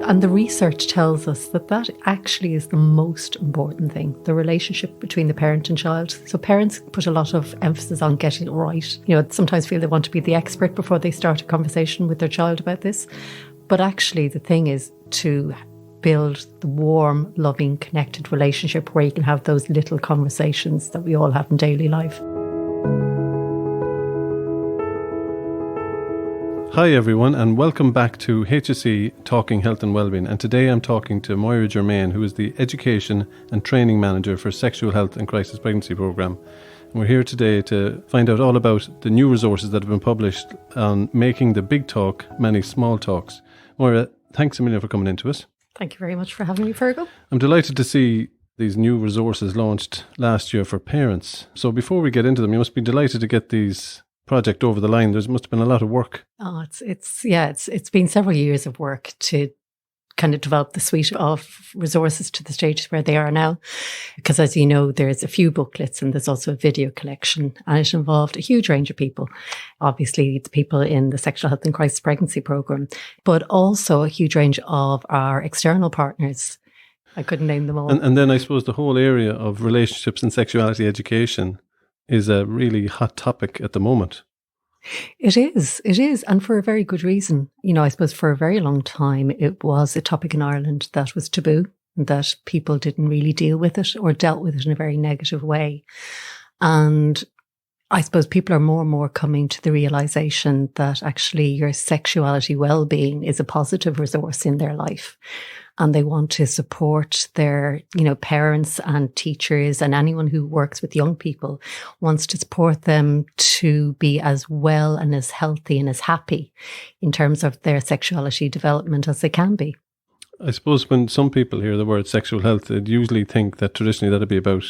And the research tells us that that actually is the most important thing, the relationship between the parent and child. So parents put a lot of emphasis on getting it right. Sometimes feel they want to be the expert before they start a conversation with their child about this. But actually the thing is to build the warm, loving, connected relationship where you can have those little conversations that we all have in daily life. Hi everyone, and welcome back to HSE Talking Health and Wellbeing. And today I'm talking to Moira Germaine, who is the Education and Training Manager for Sexual Health and Crisis Pregnancy Programme. And we're here today to find out all about the new resources that have been published on making the big talk many small talks. Moira, thanks a million for coming into us. Thank you very much for having me, Fergal. I'm delighted to see these new resources launched last year for parents. So before we get into them, you must be delighted to get these project over the line. There must have been a lot of work. Oh, it's been several years of work to kind of develop the suite of resources to the stage where they are now. Because as you know, there's a few booklets and there's also a video collection, and it involved a huge range of people. Obviously, the people in the Sexual Health and Crisis Pregnancy Programme, but also a huge range of our external partners. I couldn't name them all. And then I suppose the whole area of relationships and sexuality education is a really hot topic at the moment. It is, and for a very good reason. I suppose for a very long time it was a topic in Ireland that was taboo, that people didn't really deal with it or dealt with it in a very negative way. And I suppose people are more and more coming to the realisation that actually your sexuality well-being is a positive resource in their life. And they want to support their, parents and teachers and anyone who works with young people wants to support them to be as well and as healthy and as happy in terms of their sexuality development as they can be. I suppose when some people hear the word sexual health, they'd usually think that traditionally that'd be about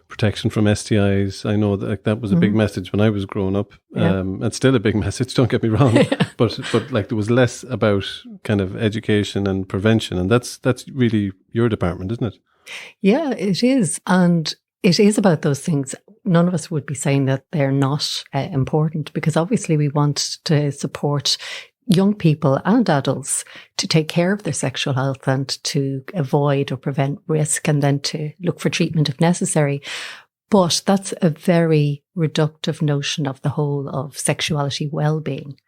protection from STIs. I know that was a big message when I was growing up. Yeah. It's still a big message, don't get me wrong. Yeah. But there was less about kind of education and prevention. And that's really your department, isn't it? Yeah, it is. And it is about those things. None of us would be saying that they're not important, because obviously we want to support young people and adults to take care of their sexual health and to avoid or prevent risk, and then to look for treatment if necessary. But that's a very reductive notion of the whole of sexuality well-being.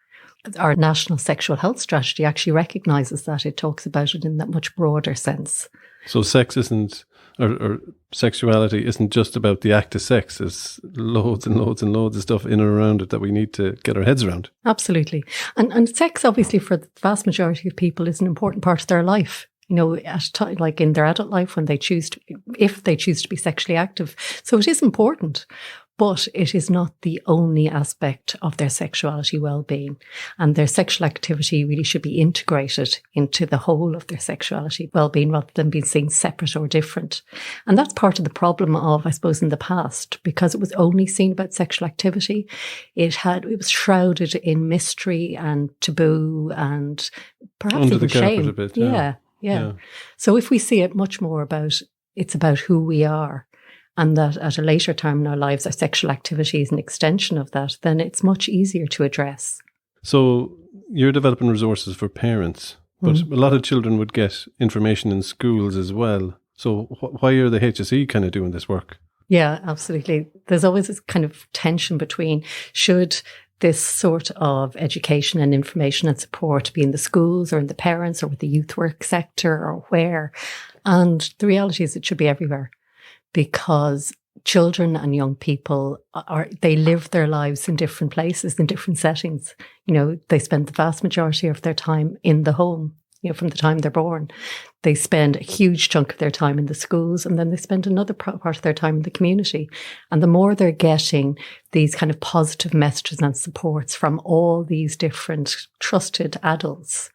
Our National Sexual Health Strategy actually recognises that. It talks about it in that much broader sense. So sex isn't, or sexuality isn't just about the act of sex. There's loads and loads and loads of stuff in and around it that we need to get our heads around. Absolutely. And sex, obviously, for the vast majority of people is an important part of their life. Like in their adult life, when if they choose to be sexually active. So it is important, but it is not the only aspect of their sexuality well-being. And their sexual activity really should be integrated into the whole of their sexuality well-being rather than being seen separate or different. And that's part of the problem of, I suppose, in the past, because it was only seen about sexual activity. It was shrouded in mystery and taboo and perhaps under even the carpet shame. A bit. Yeah. So if we see it much more it's about who we are, and that at a later time in our lives, our sexual activity is an extension of that, then it's much easier to address. So you're developing resources for parents, but a lot of children would get information in schools as well. So why are the HSE kind of doing this work? Yeah, absolutely. There's always this kind of tension between should this sort of education and information and support be in the schools or in the parents or with the youth work sector or where. And the reality is it should be everywhere, because children and young people they live their lives in different places, in different settings. They spend the vast majority of their time in the home. From the time they're born, they spend a huge chunk of their time in the schools, and then they spend another part of their time in the community. And the more they're getting these kind of positive messages and supports from all these different trusted adults,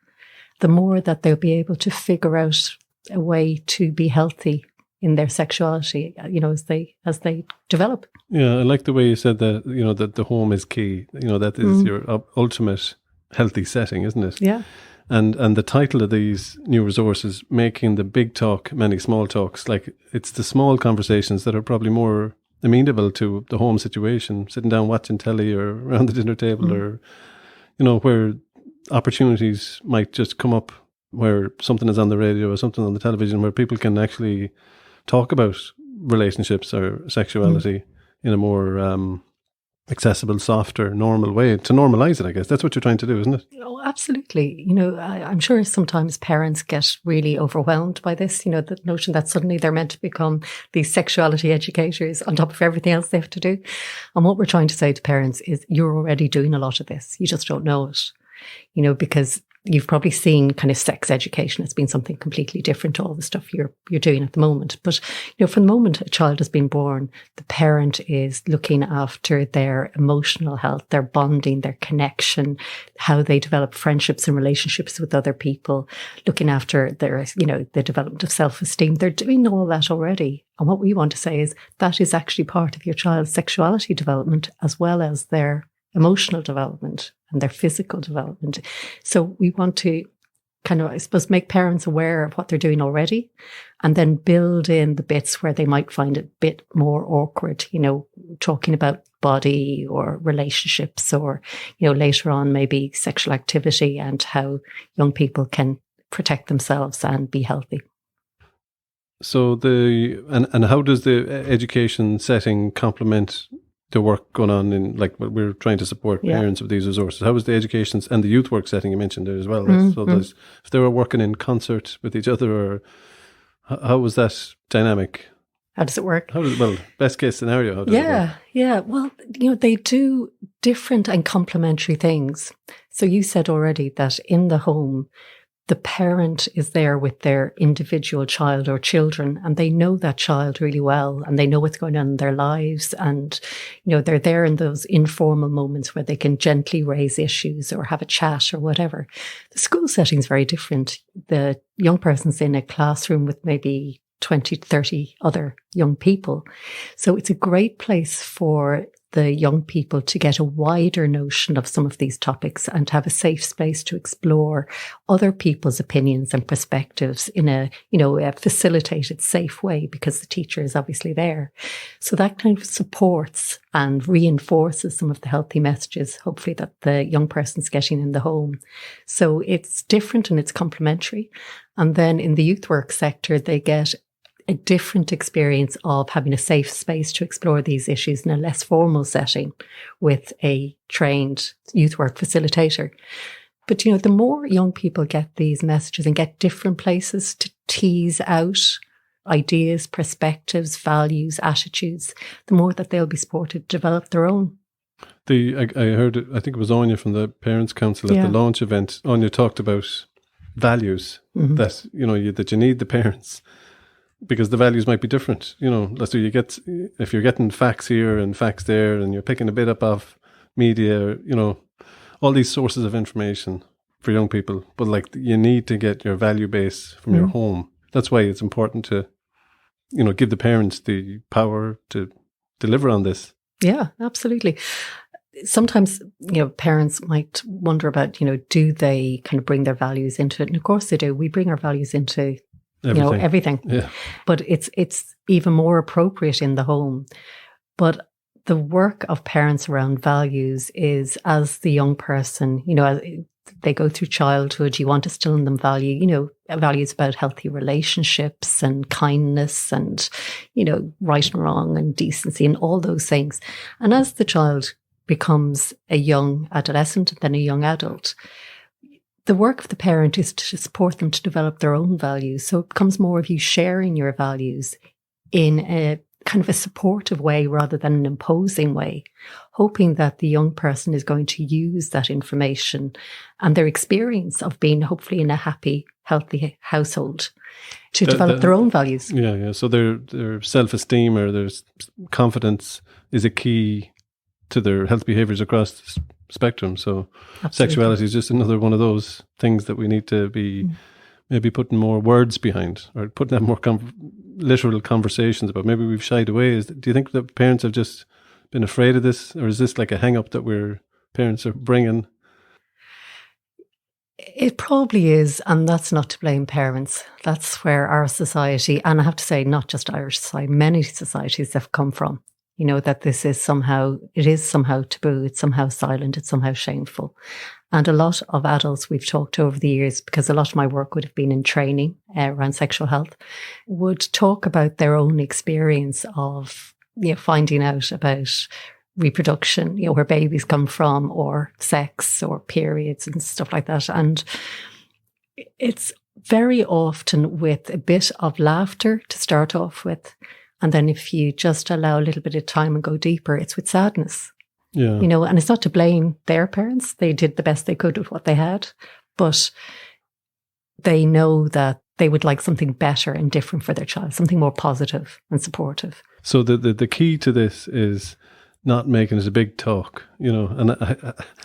the more that they'll be able to figure out a way to be healthy in their sexuality, as they develop. Yeah, I like the way you said that, that the home is key. That is your ultimate healthy setting, isn't it? Yeah. And the title of these new resources, Making the Big Talk Many Small Talks, like it's the small conversations that are probably more amenable to the home situation, sitting down watching telly or around the dinner table or, where opportunities might just come up where something is on the radio or something on the television where people can actually talk about relationships or sexuality in a more accessible, softer, normal way, to normalize it, I guess. That's what you're trying to do, isn't it? Oh, absolutely. I'm sure sometimes parents get really overwhelmed by this, the notion that suddenly they're meant to become these sexuality educators on top of everything else they have to do. And what we're trying to say to parents is you're already doing a lot of this. You just don't know it, because you've probably seen kind of sex education as being something completely different to all the stuff you're doing at the moment. But, from the moment a child has been born, the parent is looking after their emotional health, their bonding, their connection, how they develop friendships and relationships with other people, looking after their, the development of self-esteem. They're doing all that already. And what we want to say is that is actually part of your child's sexuality development as well as their emotional development and their physical development. So we want to kind of, I suppose, make parents aware of what they're doing already and then build in the bits where they might find it a bit more awkward, talking about body or relationships or, later on maybe sexual activity and how young people can protect themselves and be healthy. So and how does the education setting complement the work going on in, like, we're trying to support parents with these resources? How was the education and the youth work setting you mentioned there as well? So if they were working in concert with each other, or how was that dynamic? How does it work? Best case scenario. How does it work? Yeah. Well, they do different and complementary things. So you said already that in the home, the parent is there with their individual child or children, and they know that child really well, and they know what's going on in their lives. And, they're there in those informal moments where they can gently raise issues or have a chat or whatever. The school setting is very different. The young person's in a classroom with maybe 20, 30 other young people. So it's a great place for the young people to get a wider notion of some of these topics and have a safe space to explore other people's opinions and perspectives in a facilitated, safe way, because the teacher is obviously there. So that kind of supports and reinforces some of the healthy messages, hopefully, that the young person's getting in the home. So it's different and it's complementary. And then in the youth work sector, they get a different experience of having a safe space to explore these issues in a less formal setting with a trained youth work facilitator. But, the more young people get these messages and get different places to tease out ideas, perspectives, values, attitudes, the more that they'll be supported to develop their own. I heard, I think it was Anya from the Parents' Council at the launch event. Anya talked about values, that, that you need the parents, because the values might be different. So if you're getting facts here and facts there, and you're picking a bit up off media, all these sources of information for young people, but like, you need to get your value base from your home. That's why it's important to, give the parents the power to deliver on this. Yeah, absolutely. Sometimes, parents might wonder about, do they kind of bring their values into it? And of course they do. We bring our values into everything. Yeah. But it's even more appropriate in the home. But the work of parents around values is, as the young person, they go through childhood, you want to instill in them values about healthy relationships and kindness and, right and wrong and decency and all those things. And as the child becomes a young adolescent and then a young adult, the work of the parent is to support them to develop their own values. So it becomes more of you sharing your values in a kind of a supportive way rather than an imposing way, hoping that the young person is going to use that information and their experience of being hopefully in a happy, healthy household to develop their own values. Yeah. So their self-esteem or their confidence is a key to their health behaviours across the spectrum. So absolutely. Sexuality is just another one of those things that we need to be maybe putting more words behind, or putting that more literal conversations about. Maybe we've shied away. Do you think that parents have just been afraid of this, or is this like a hang up that parents are bringing? It probably is, and that's not to blame parents. That's where our society, and I have to say not just Irish society, many societies have come from. That it is somehow taboo, it's somehow silent, it's somehow shameful. And a lot of adults we've talked to over the years, because a lot of my work would have been in training around sexual health, would talk about their own experience of, finding out about reproduction, where babies come from, or sex or periods and stuff like that. And it's very often with a bit of laughter to start off with. And then if you just allow a little bit of time and go deeper, it's with sadness. Yeah. And it's not to blame their parents. They did the best they could with what they had, but they know that they would like something better and different for their child, something more positive and supportive. So the key to this is not making it a big talk, and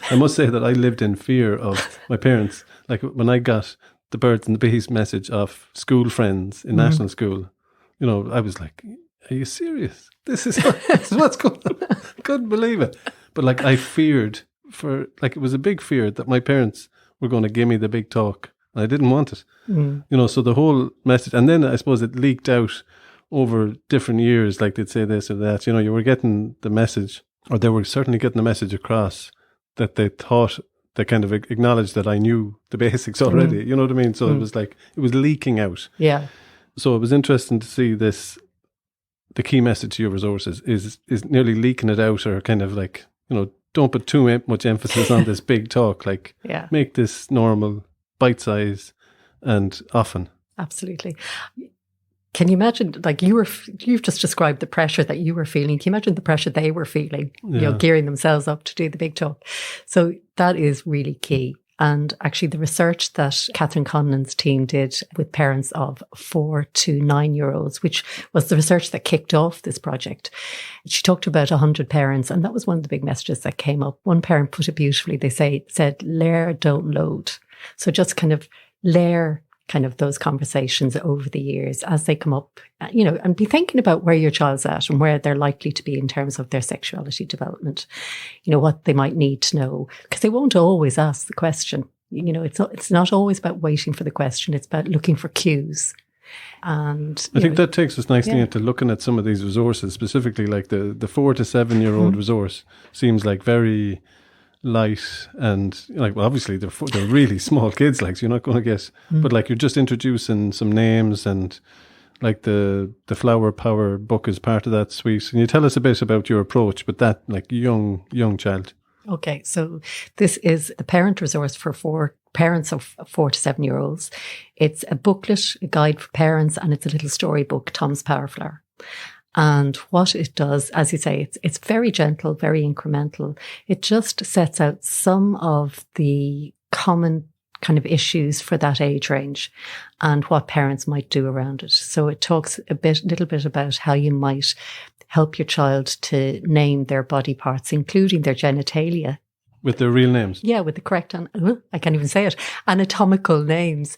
I must say that I lived in fear of my parents. Like when I got the birds and the bees message off school friends in national school, I was like, are you serious? This is what's going on. I couldn't believe it. But I feared it was a big fear that my parents were going to give me the big talk. And I didn't want it. So the whole message, and then I suppose it leaked out over different years, like they'd say this or that. You were getting the message, or they were certainly getting the message across that they thought, they kind of acknowledged that I knew the basics already. You know what I mean? So it was it was leaking out. Yeah. So it was interesting to see this. The key message to your resources is nearly leaking it out, or kind of don't put too much emphasis on this big talk. Make this normal, bite size, and often. Absolutely. Can you imagine, you've just described the pressure that you were feeling. Can you imagine the pressure they were feeling, gearing themselves up to do the big talk? So that is really key. And actually the research that Catherine Conlon's team did with parents of 4 to 9-year-olds, which was the research that kicked off this project. She talked to about 100 parents, and that was one of the big messages that came up. One parent put it beautifully. They said, layer, don't load. So just kind of layer kind of those conversations over the years as they come up, and be thinking about where your child's at and where they're likely to be in terms of their sexuality development, what they might need to know, because they won't always ask the question. It's not always about waiting for the question. It's about looking for cues. And I think that takes us nicely into looking at some of these resources, specifically like the 4 to 7-year-old resource seems like very light, and obviously they're really small kids, so you're not going to get, but you're just introducing some names, and the Flower Power book is part of that suite. Can you tell us a bit about your approach, but that young child? Okay, so this is the parent resource for parents of 4 to 7-year-olds. It's a booklet, a guide for parents, and it's a little storybook, Tom's Power Flower. And what it does, as you say, it's very gentle, very incremental. It just sets out some of the common kind of issues for that age range and what parents might do around it. So it talks a little bit about how you might help your child to name their body parts, including their genitalia. With their real names? Yeah, with the correct, I can't even say it, anatomical names.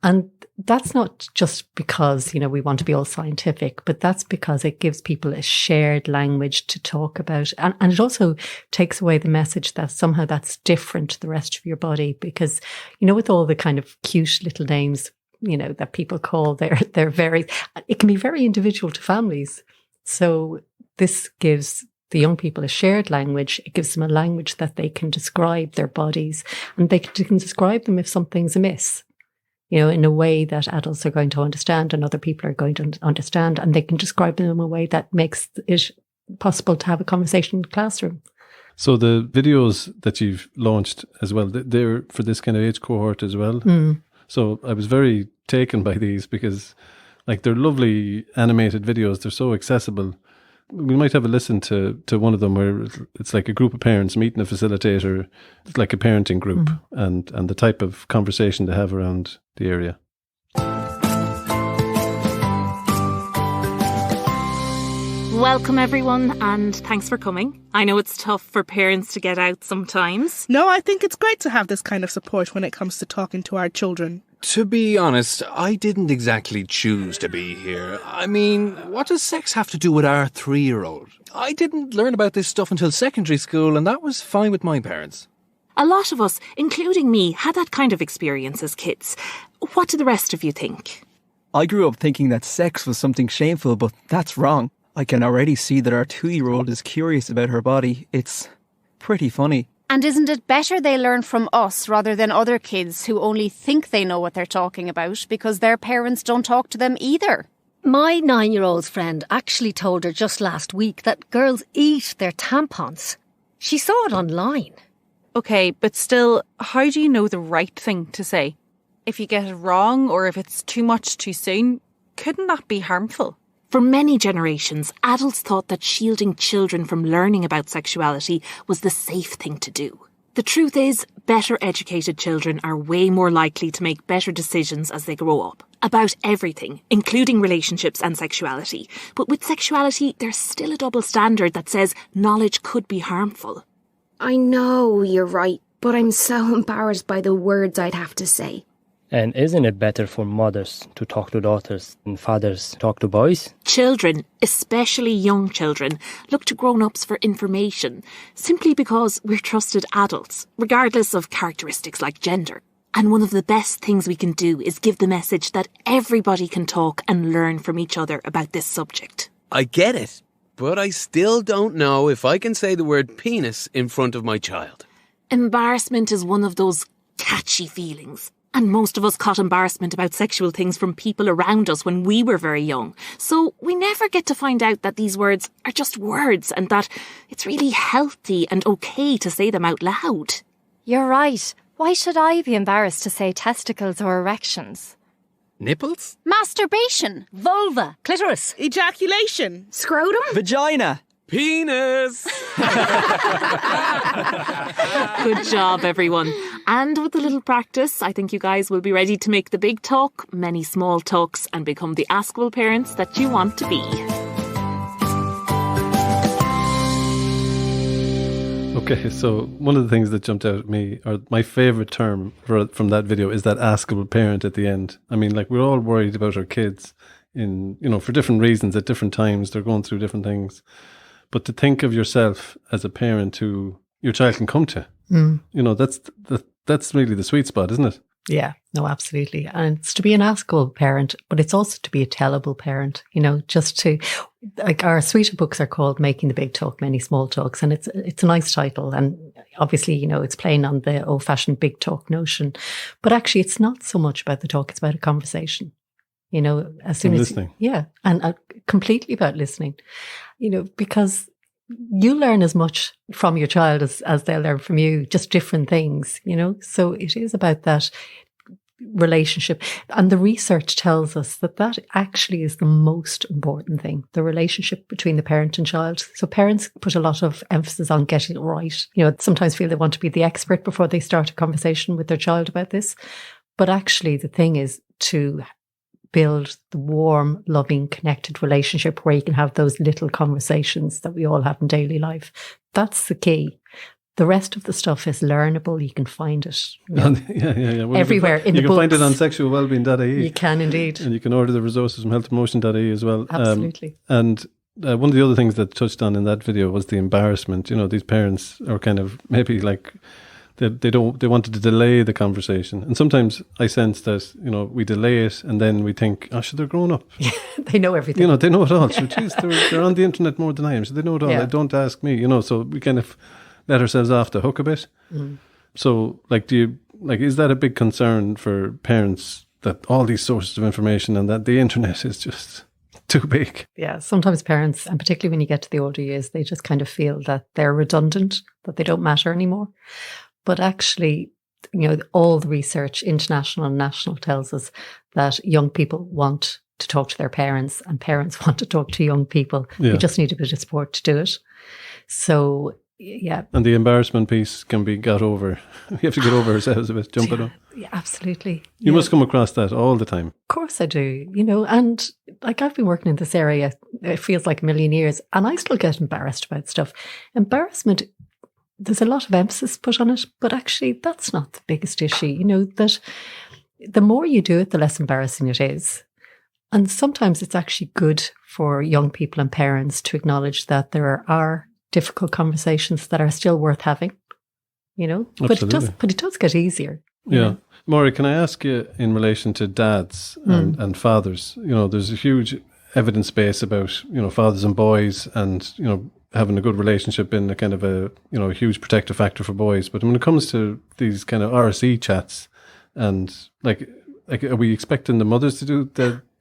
And that's not just because, we want to be all scientific, but that's because it gives people a shared language to talk about. And it also takes away the message that somehow that's different to the rest of your body, because, with all the kind of cute little names, that people call, it can be very individual to families. So this gives the young people a shared language. It gives them a language that they can describe their bodies, and they can describe them if something's amiss, in a way that adults are going to understand and other people are going to understand, and they can describe them in a way that makes it possible to have a conversation in the classroom. So the videos that you've launched as well, they're for this kind of age cohort as well. So I was very taken by these because they're lovely animated videos. They're so accessible. We might have a listen to one of them where it's like a group of parents meeting a facilitator. It's like a parenting group, and the type of conversation they have around the area. Welcome everyone, and thanks for coming. I know it's tough for parents to get out sometimes. No, I think it's great to have this kind of support when it comes to talking to our children. To be honest, I didn't exactly choose to be here. I mean, what does sex have to do with our 3-year-old? I didn't learn about this stuff until secondary school, and that was fine with my parents. A lot of us, including me, had that kind of experience as kids. What do the rest of you think? I grew up thinking that sex was something shameful, but that's wrong. I can already see that our 2-year-old is curious about her body. It's pretty funny. And isn't it better they learn from us rather than other kids who only think they know what they're talking about because their parents don't talk to them either? My 9-year-old's friend actually told her just last week that girls eat their tampons. She saw it online. Okay, but still, how do you know the right thing to say? If you get it wrong or if it's too much too soon, couldn't that be harmful? For many generations, adults thought that shielding children from learning about sexuality was the safe thing to do. The truth is, better educated children are way more likely to make better decisions as they grow up. About everything, including relationships and sexuality. But with sexuality, there's still a double standard that says knowledge could be harmful. I know you're right, but I'm so embarrassed by the words I'd have to say. And isn't it better for mothers to talk to daughters and fathers talk to boys? Children, especially young children, look to grown-ups for information simply because we're trusted adults, regardless of characteristics like gender. And one of the best things we can do is give the message that everybody can talk and learn from each other about this subject. I get it, but I still don't know if I can say the word penis in front of my child. Embarrassment is one of those catchy feelings. And most of us caught embarrassment about sexual things from people around us when we were very young. So we never get to find out that these words are just words and that it's really healthy and okay to say them out loud. You're right. Why should I be embarrassed to say testicles or erections? Nipples? Masturbation. Vulva. Clitoris. Ejaculation. Scrotum. Vagina. Penis! Good job, everyone. And with a little practice, I think you guys will be ready to make the big talk, many small talks, and become the askable parents that you want to be. Okay, so one of the things that jumped out at me, or my favourite term from that video, is that askable parent at the end. I mean, like, we're all worried about our kids for different reasons at different times. They're going through different things. But to think of yourself as a parent who your child can come to, that's really the sweet spot, isn't it? Yeah, no, absolutely. And it's to be an askable parent, but it's also to be a tellable parent, just to, like, our suite of books are called Making the Big Talk, Many Small Talks. And it's a nice title. And obviously, it's playing on the old fashioned big talk notion. But actually, it's not so much about the talk, it's about a conversation. As soon as listening. Yeah, and completely about listening. Because you learn as much from your child as they'll learn from you, just different things, So it is about that relationship. And the research tells us that actually is the most important thing, the relationship between the parent and child. So parents put a lot of emphasis on getting it right. Sometimes feel they want to be the expert before they start a conversation with their child about this. But actually the thing is to build the warm, loving, connected relationship where you can have those little conversations that we all have in daily life. That's the key. The rest of the stuff is learnable. You can find it yeah. Well, everywhere in the books. You can find it on sexualwellbeing.ie. You can indeed. And you can order the resources from healthpromotion.ie as well. Absolutely. And one of the other things that touched on in that video was the embarrassment. These parents are kind of maybe like, they wanted to delay the conversation. And sometimes I sense that, we delay it and then we think, they're grown up. Yeah, they know everything. They know it all. So, geez, they're on the internet more than I am. So they know it all. Yeah. Don't ask me, so we kind of let ourselves off the hook a bit. Mm. So, is that a big concern for parents, that all these sources of information and that the internet is just too big? Yeah, sometimes parents, and particularly when you get to the older years, they just kind of feel that they're redundant, that they don't matter anymore. But actually, all the research, international and national, tells us that young people want to talk to their parents and parents want to talk to young people. Yeah. We just need a bit of support to do it. So, yeah. And the embarrassment piece can be got over. We have to get over ourselves a bit, jump it up. Yeah, absolutely. You must come across that all the time. Of course I do, and like, I've been working in this area, it feels like a million years, and I still get embarrassed about stuff. Embarrassment, there's a lot of emphasis put on it, but actually that's not the biggest issue. That the more you do it, the less embarrassing it is. And sometimes it's actually good for young people and parents to acknowledge that there are difficult conversations that are still worth having, but it does get easier. Yeah. Moira, can I ask you in relation to dads and fathers? There's a huge evidence base about, fathers and boys and, having a good relationship been a kind of a huge protective factor for boys. But when it comes to these kind of RSE chats, and like are we expecting the mothers to do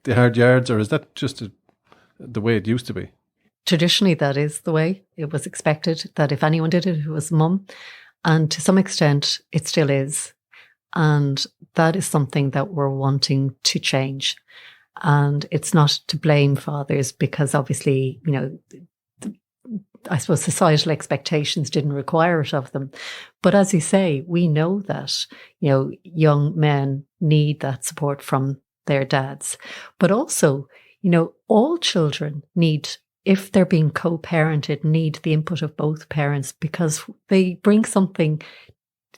the hard yards, or is that just the way it used to be? Traditionally, that is the way it was expected, that if anyone did it, it was mum. And to some extent, it still is. And that is something that we're wanting to change. And it's not to blame fathers, because obviously, I suppose societal expectations didn't require it of them. But as you say, we know that, young men need that support from their dads. But also, all children need, if they're being co-parented, need the input of both parents, because they bring something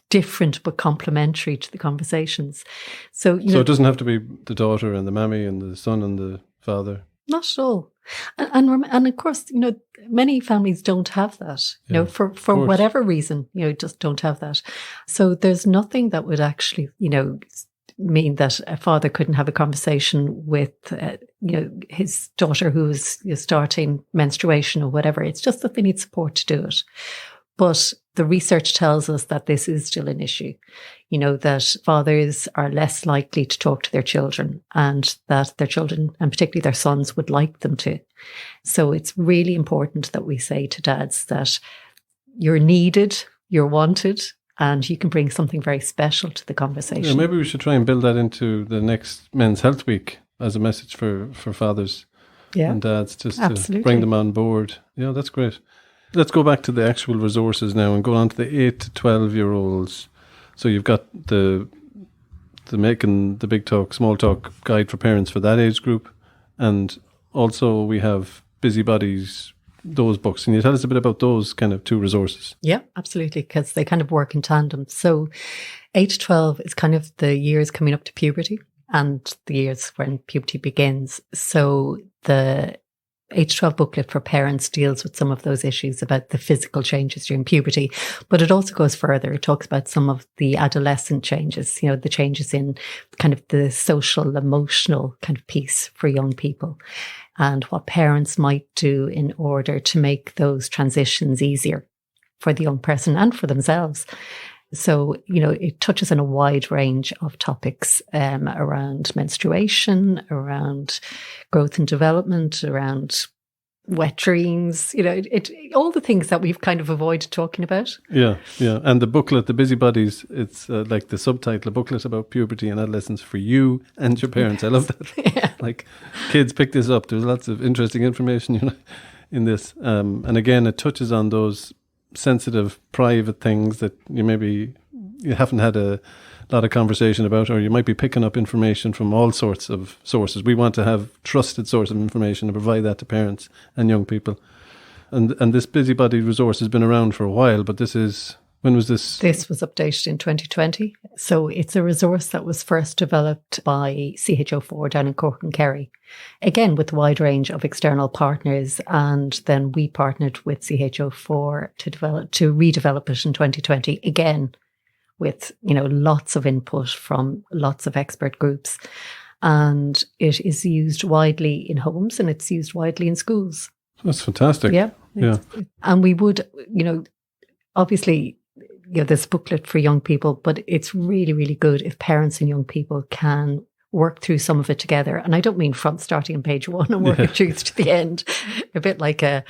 different but complementary to the conversations. So it doesn't have to be the daughter and the mammy and the son and the father. Not at all. And of course, many families don't have that, for whatever reason, just don't have that. So there's nothing that would actually, mean that a father couldn't have a conversation with, his daughter who's starting menstruation or whatever. It's just that they need support to do it. But the research tells us that this is still an issue, that fathers are less likely to talk to their children, and that their children, and particularly their sons, would like them to. So it's really important that we say to dads that you're needed, you're wanted, and you can bring something very special to the conversation. Yeah, maybe we should try and build that into the next Men's Health Week as a message for fathers and dads, just to bring them on board. Yeah, that's great. Let's go back to the actual resources now and go on to the 8 to 12-year-olds. So you've got the Making the Big Talk, Small Talk guide for parents for that age group. And also we have Busybodies, those books. Can you tell us a bit about those kind of two resources? Yeah, absolutely, because they kind of work in tandem. So 8 to 12 is kind of the years coming up to puberty and the years when puberty begins. So the 8 to 12 booklet for parents deals with some of those issues about the physical changes during puberty, but it also goes further. It talks about some of the adolescent changes, the changes in kind of the social, emotional kind of piece for young people, and what parents might do in order to make those transitions easier for the young person and for themselves. So, it touches on a wide range of topics around menstruation, around growth and development, around wet dreams, all the things that we've kind of avoided talking about. Yeah. And the booklet, the Busybodies, it's like the subtitle, a booklet about puberty and adolescence for you and your parents. I love that. Yeah. Like, kids, pick this up. There's lots of interesting information in this. And again, it touches on those sensitive, private things that you haven't had a lot of conversation about, or you might be picking up information from all sorts of sources. We want to have trusted source of information and provide that to parents and young people. And this Busybody resource has been around for a while, but when was this? This was updated in 2020. So it's a resource that was first developed by CHO4 down in Cork and Kerry, again with a wide range of external partners. And then we partnered with CHO4 to redevelop it in 2020, again with lots of input from lots of expert groups. And it is used widely in homes and it's used widely in schools. That's fantastic. Yeah. And we would, obviously, this booklet for young people, but it's really, really good if parents and young people can work through some of it together. And I don't mean from starting on page 1 and working through to the end, a bit like an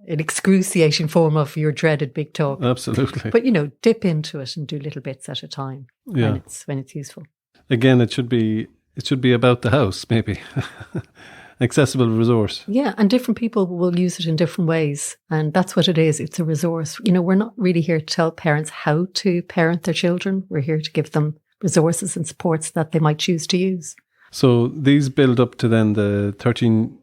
excruciating form of your dreaded big talk. Absolutely. But, dip into it and do little bits at a time when it's useful. Again, it should be about the house, maybe. Accessible resource. Yeah, and different people will use it in different ways. And that's what it is. It's a resource. We're not really here to tell parents how to parent their children. We're here to give them resources and supports that they might choose to use. So these build up to then the 13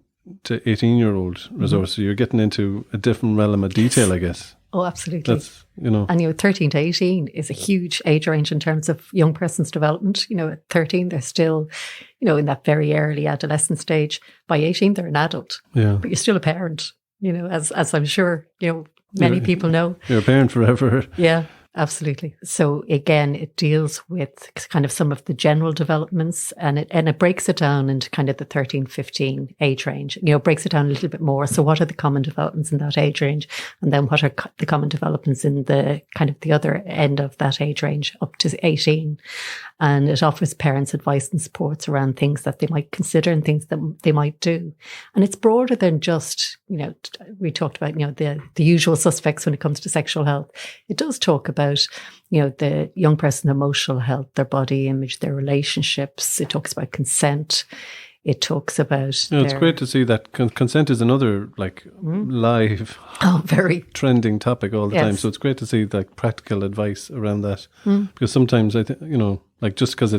to 18-year-old resource. So you're getting into a different realm of detail, I guess. Oh, absolutely. That's, And 13 to 18 is a huge age range in terms of young person's development. At 13, they're still, in that very early adolescent stage. By 18, they're an adult. Yeah. But you're still a parent, as I'm sure, many people know. You're a parent forever. Yeah. Absolutely. So again, it deals with kind of some of the general developments, and it breaks it down into kind of the 13, 15 age range. Breaks it down a little bit more. So what are the common developments in that age range? And then what are the common developments in the kind of the other end of that age range up to 18? And it offers parents advice and supports around things that they might consider and things that they might do. And it's broader than just, we talked about, the usual suspects when it comes to sexual health. It does talk about, the young person's emotional health, their body image, their relationships. It talks about consent. It talks about... it's great to see that consent is another live, very trending topic all the time. So it's great to see practical advice around that. Because sometimes I think, just because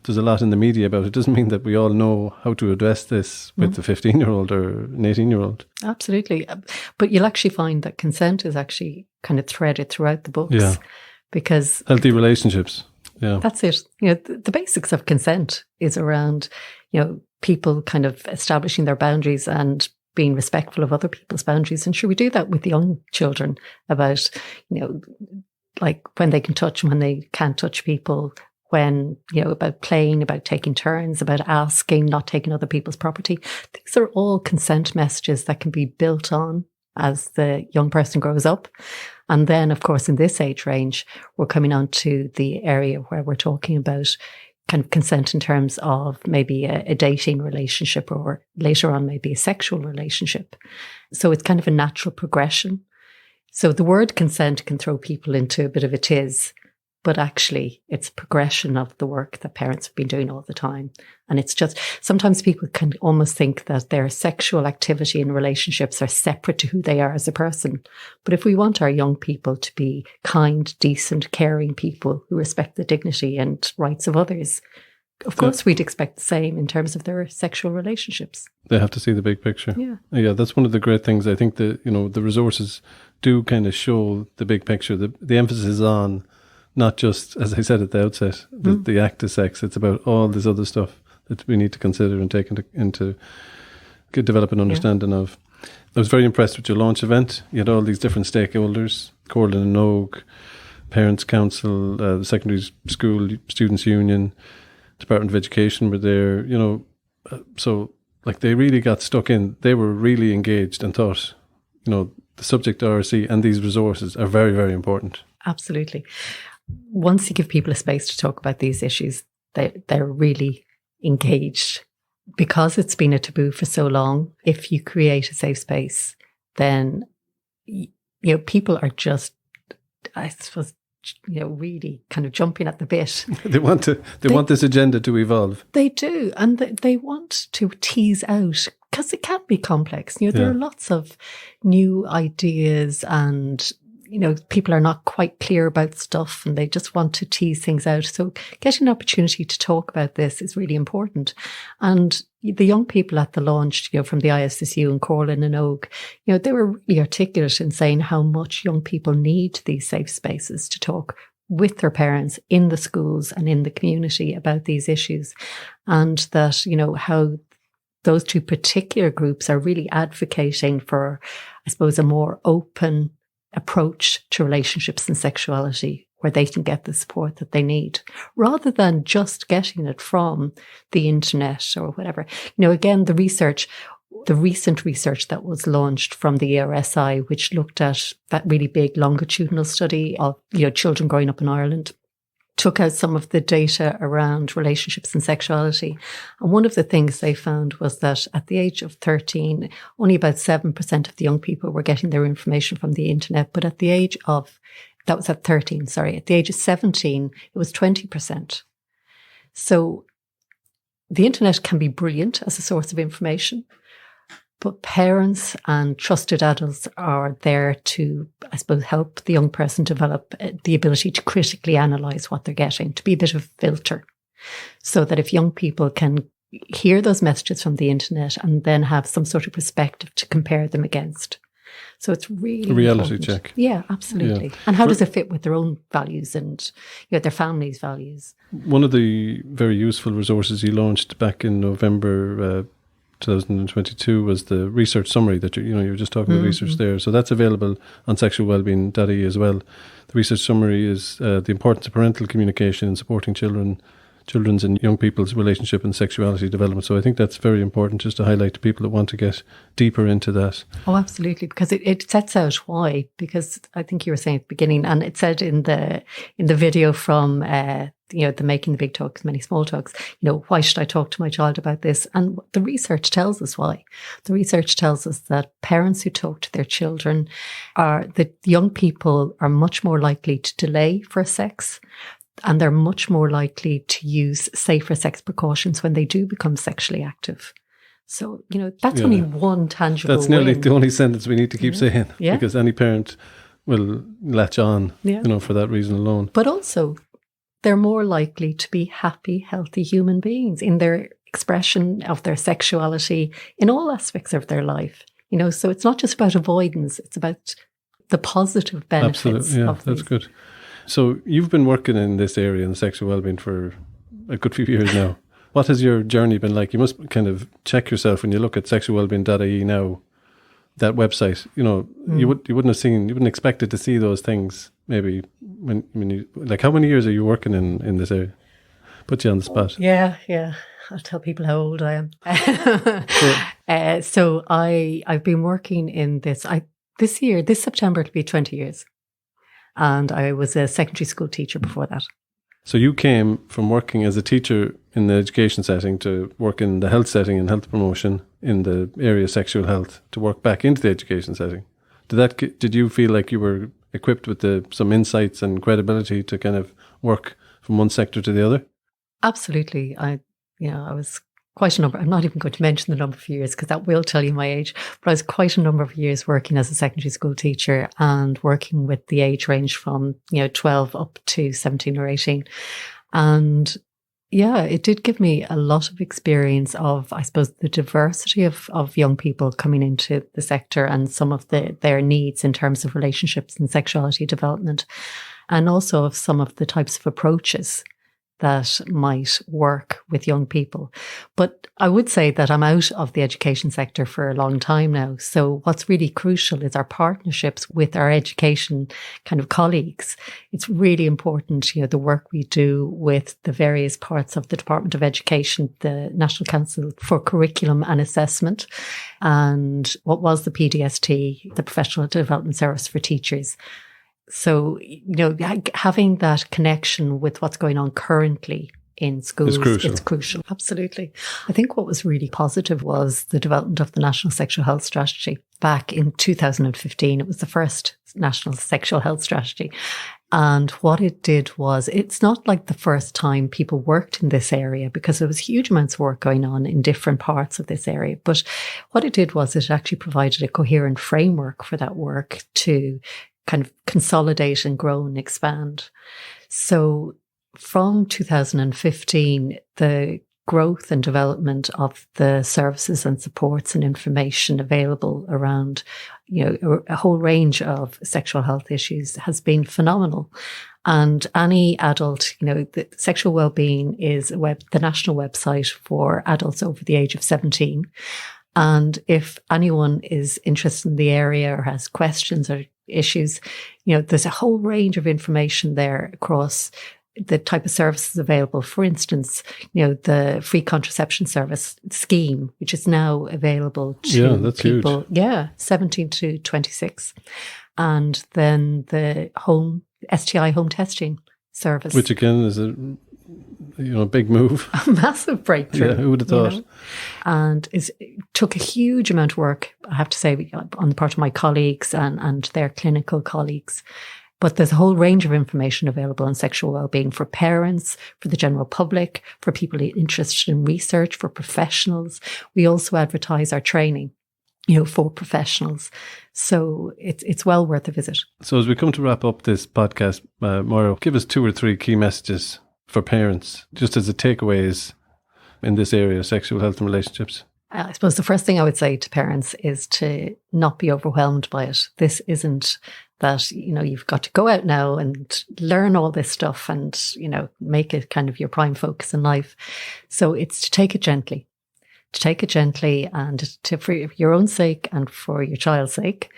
there's a lot in the media about it doesn't mean that we all know how to address this with a 15-year-old or an 18-year-old. Absolutely. But you'll actually find that consent is actually kind of threaded throughout the books. Yeah. Because... healthy relationships. Yeah. That's it. The basics of consent is around, people kind of establishing their boundaries and being respectful of other people's boundaries. And sure, we do that with young children about, when they can touch and when they can't touch people, when, about playing, about taking turns, about asking, not taking other people's property. These are all consent messages that can be built on as the young person grows up. And then, of course, in this age range, we're coming on to the area where we're talking about kind of consent in terms of maybe a dating relationship, or later on maybe a sexual relationship. So it's kind of a natural progression. So the word consent can throw people into a bit of a tiz, but actually it's a progression of the work that parents have been doing all the time. And it's just, sometimes people can almost think that their sexual activity and relationships are separate to who they are as a person. But if we want our young people to be kind, decent, caring people who respect the dignity and rights of others, of course we'd expect the same in terms of their sexual relationships. They have to see the big picture. Yeah, that's one of the great things. I think that, the resources do kind of show the big picture. The emphasis on not just, as I said at the outset, the act of sex. It's about all this other stuff that we need to consider and take into develop an understanding of. I was very impressed with your launch event. You had all these different stakeholders, Corlin and Oak, Parents' Council, the Secondary School Students' Union, Department of Education were there, so they really got stuck in. They were really engaged and thought, the subject RSE and these resources are very, very important. Absolutely. Once you give people a space to talk about these issues, they're really engaged. Because it's been a taboo for so long, if you create a safe space, then people are just, I suppose, really kind of jumping at the bit. They want this agenda to evolve. They do, and they want to tease out, because it can be complex. There are lots of new ideas, and people are not quite clear about stuff, and they just want to tease things out. So getting an opportunity to talk about this is really important. And the young people at the launch, from the ISSU and Corlin and Oak, they were really articulate in saying how much young people need these safe spaces to talk with their parents in the schools and in the community about these issues. And that, how those two particular groups are really advocating for, I suppose, a more open approach to relationships and sexuality, where they can get the support that they need, rather than just getting it from the internet or whatever. Again, the recent research that was launched from the ERSI, which looked at that really big longitudinal study of, children growing up in Ireland, took out some of the data around relationships and sexuality. And one of the things they found was that at the age of 13, only about 7% of the young people were getting their information from the internet. But at the age of, that was at 13, sorry, at the age of 17, it was 20%. So the internet can be brilliant as a source of information, but parents and trusted adults are there to, I suppose, help the young person develop the ability to critically analyse what they're getting, to be a bit of a filter, so that if young people can hear those messages from the internet and then have some sort of perspective to compare them against. So it's really a reality important. check. Yeah, absolutely. Yeah. And how does it fit with their own values and their family's values? One of the very useful resources you launched back in November 2022 was the research summary that you were just talking about research there. So that's available on sexualwellbeing.ie as well. The research summary is the importance of parental communication in supporting children's and young people's relationship and sexuality development. So I think that's very important just to highlight to people that want to get deeper into that. Oh, absolutely, because it sets out why. Because I think you were saying at the beginning, and it said in the video from the Making the Big Talks, Many Small Talks, why should I talk to my child about this? And the research tells us why. The research tells us that parents who talk to their children that young people are much more likely to delay for sex, and they're much more likely to use safer sex precautions when they do become sexually active. So, that's only one tangible That's nearly win. the only sentence we need to keep saying, because any parent will latch on, for that reason alone. But also, they're more likely to be happy, healthy human beings in their expression of their sexuality in all aspects of their life. So it's not just about avoidance, it's about the positive benefits. Absolutely, yeah, that's good. So you've been working in this area in sexual wellbeing for a good few years now. What has your journey been like? You must kind of check yourself when you look at sexualwellbeing.ie now, that website. You wouldn't expect it to see those things maybe when you, like, how many years are you working in this area? Put you on the spot. Yeah. I'll tell people how old I am. So I've been working in this. This September it'll be 20 years. And I was a secondary school teacher before that. So you came from working as a teacher in the education setting to work in the health setting and health promotion in the area of sexual health, to work back into the education setting. Did you feel like you were equipped with some insights and credibility to kind of work from one sector to the other? Absolutely. I was quite a number. I'm not even going to mention the number of years because that will tell you my age. But I was quite a number of years working as a secondary school teacher and working with the age range from 12 up to 17 or 18. And it did give me a lot of experience of, I suppose, the diversity of young people coming into the sector and some of their needs in terms of relationships and sexuality development, and also of some of the types of approaches that might work with young people. But I would say that I'm out of the education sector for a long time now. So what's really crucial is our partnerships with our education kind of colleagues. It's really important, the work we do with the various parts of the Department of Education, the National Council for Curriculum and Assessment, and what was the PDST, the Professional Development Service for Teachers. So, having that connection with what's going on currently in schools, it's crucial. Absolutely. I think what was really positive was the development of the National Sexual Health Strategy back in 2015. It was the first National Sexual Health Strategy. And what it did was, it's not like the first time people worked in this area, because there was huge amounts of work going on in different parts of this area. But what it did was it actually provided a coherent framework for that work to kind of consolidate and grow and expand. So from 2015, the growth and development of the services and supports and information available around, a whole range of sexual health issues has been phenomenal. And any adult, the Sexual Wellbeing is the national website for adults over the age of 17. And if anyone is interested in the area or has questions or issues, there's a whole range of information there across the type of services available. For instance, the free contraception service scheme, which is now available to people, huge. 17 to 26. And then the STI home testing service. Which again is a big move. A massive breakthrough. Yeah, who would have thought? And it took a huge amount of work, I have to say, on the part of my colleagues and their clinical colleagues. But there's a whole range of information available on sexual wellbeing for parents, for the general public, for people interested in research, for professionals. We also advertise our training, for professionals. So it's well worth a visit. So as we come to wrap up this podcast, Moira, give us 2 or 3 key messages for parents, just as the takeaways in this area, sexual health and relationships. I suppose the first thing I would say to parents is to not be overwhelmed by it. This isn't that, you've got to go out now and learn all this stuff and, make it kind of your prime focus in life. So it's to take it gently. to take it gently and for your own sake and for your child's sake,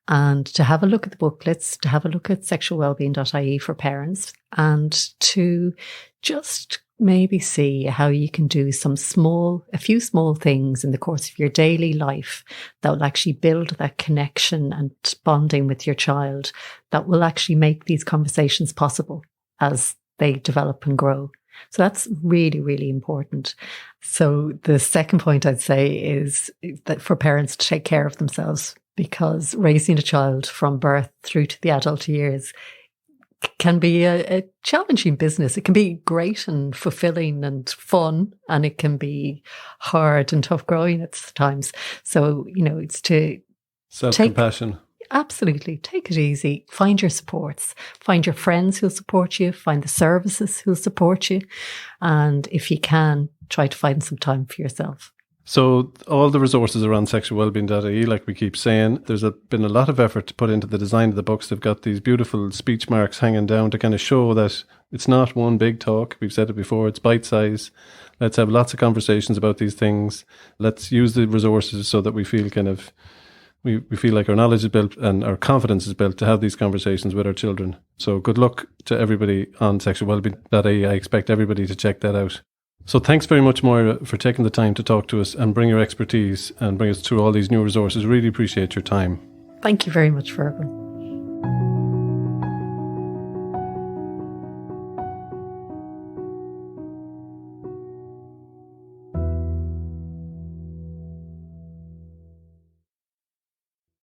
and to have a look at the booklets, to have a look at sexualwellbeing.ie for parents, and to just maybe see how you can do a few small things in the course of your daily life that will actually build that connection and bonding with your child, that will actually make these conversations possible as they develop and grow. So that's really, really important. So the second point I'd say is that for parents to take care of themselves, because raising a child from birth through to the adult years can be a challenging business. It can be great and fulfilling and fun, and it can be hard and tough growing at times. So, it's to self-compassion. Absolutely. Take it easy. Find your supports. Find your friends who'll support you. Find the services who'll support you. And if you can, try to find some time for yourself. So all the resources around sexualwellbeing.ie, like we keep saying, there's been a lot of effort to put into the design of the books. They've got these beautiful speech marks hanging down to kind of show that it's not one big talk. We've said it before, it's bite-size. Let's have lots of conversations about these things. Let's use the resources so that we feel we feel like our knowledge is built and our confidence is built to have these conversations with our children. So good luck to everybody on sexualwellbeing.ie. I expect everybody to check that out. So thanks very much, Moira, for taking the time to talk to us and bring your expertise and bring us through all these new resources. Really appreciate your time. Thank you very much, Fergal.